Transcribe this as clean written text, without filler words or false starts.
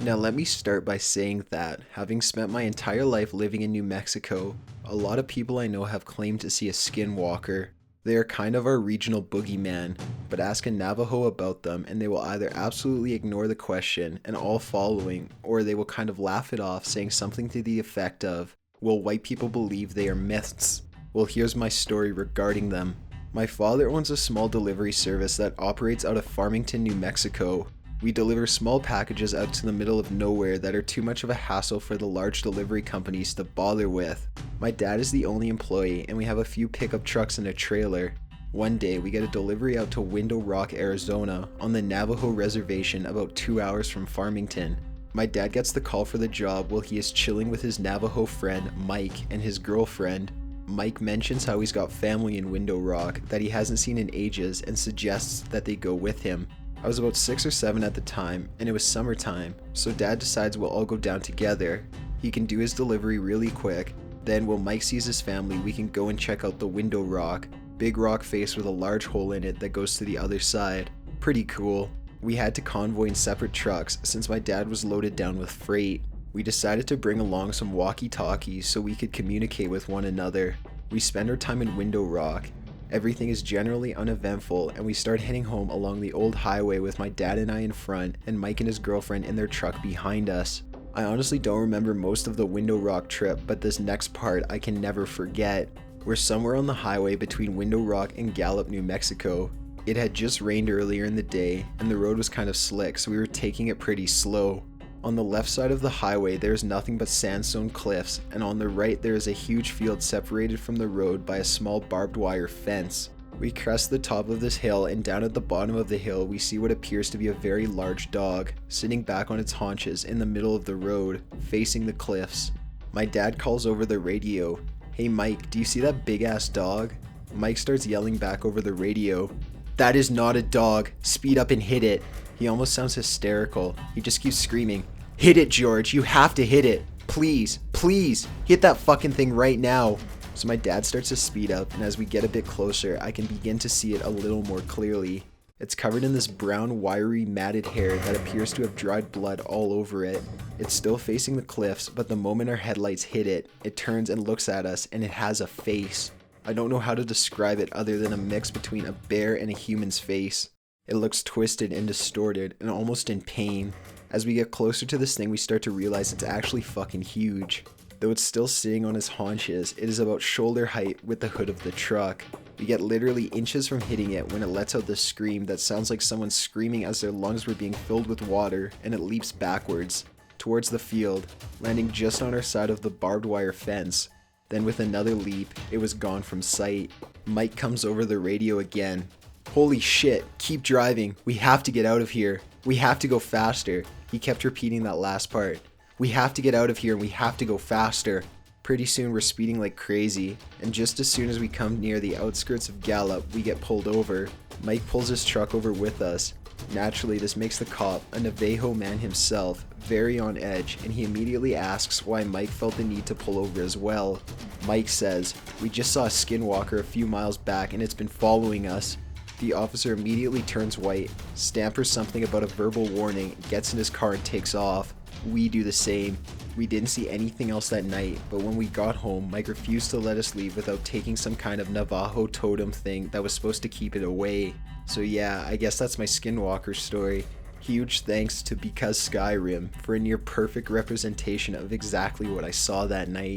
Now let me start by saying that, having spent my entire life living in New Mexico, a lot of people I know have claimed to see a Skinwalker. They are kind of our regional boogeyman, but ask a Navajo about them and they will either absolutely ignore the question and all following, or they will kind of laugh it off saying something to the effect of, "Well, white people believe they are myths." Well, here's my story regarding them. My father owns a small delivery service that operates out of Farmington, New Mexico. We deliver small packages out to the middle of nowhere that are too much of a hassle for the large delivery companies to bother with. My dad is the only employee and we have a few pickup trucks and a trailer. One day we get a delivery out to Window Rock, Arizona on the Navajo reservation about 2 hours from Farmington. My dad gets the call for the job while he is chilling with his Navajo friend Mike and his girlfriend. Mike mentions how he's got family in Window Rock that he hasn't seen in ages and suggests that they go with him. I was about 6 or 7 at the time, and it was summertime, so Dad decides we'll all go down together. He can do his delivery really quick, then while Mike sees his family, we can go and check out the Window Rock, big rock face with a large hole in it that goes to the other side. Pretty cool. We had to convoy in separate trucks since my dad was loaded down with freight. We decided to bring along some walkie-talkies so we could communicate with one another. We spend our time in Window Rock. Everything is generally uneventful and we start heading home along the old highway with my dad and I in front and Mike and his girlfriend in their truck behind us. I honestly don't remember most of the Window Rock trip, but this next part I can never forget. We're somewhere on the highway between Window Rock and Gallup, New Mexico. It had just rained earlier in the day and the road was kind of slick, so we were taking it pretty slow. On the left side of the highway there is nothing but sandstone cliffs, and on the right there is a huge field separated from the road by a small barbed wire fence. We crest the top of this hill, and down at the bottom of the hill we see what appears to be a very large dog, sitting back on its haunches in the middle of the road, facing the cliffs. My dad calls over the radio, "Hey Mike, do you see that big ass dog?" Mike starts yelling back over the radio, "That is not a dog, speed up and hit it." He almost sounds hysterical. He just keeps screaming, "Hit it, George, you have to hit it. Please, please, hit that fucking thing right now." So my dad starts to speed up, and as we get a bit closer, I can begin to see it a little more clearly. It's covered in this brown, wiry, matted hair that appears to have dried blood all over it. It's still facing the cliffs, but the moment our headlights hit it, it turns and looks at us, and it has a face. I don't know how to describe it other than a mix between a bear and a human's face. It looks twisted and distorted and almost in pain. As we get closer to this thing, we start to realize it's actually fucking huge. Though it's still sitting on his haunches, it is about shoulder height with the hood of the truck. We get literally inches from hitting it when it lets out this scream that sounds like someone screaming as their lungs were being filled with water, and it leaps backwards towards the field, landing just on our side of the barbed wire fence. Then with another leap, it was gone from sight. Mike comes over the radio again. "Holy shit, keep driving. We have to get out of here. We have to go faster." He kept repeating that last part. "We have to get out of here and we have to go faster." Pretty soon we're speeding like crazy, and just as soon as we come near the outskirts of Gallup, we get pulled over. Mike pulls his truck over with us. Naturally, this makes the cop, a Navajo man himself, very on edge, and he immediately asks why Mike felt the need to pull over as well. Mike says, "We just saw a Skinwalker a few miles back and it's been following us." The officer immediately turns white, stammers something about a verbal warning, gets in his car and takes off. We do the same. We didn't see anything else that night, but when we got home, Mike refused to let us leave without taking some kind of Navajo totem thing that was supposed to keep it away. So yeah, I guess that's my Skinwalker story. Huge thanks to Because Skyrim for a near perfect representation of exactly what I saw that night.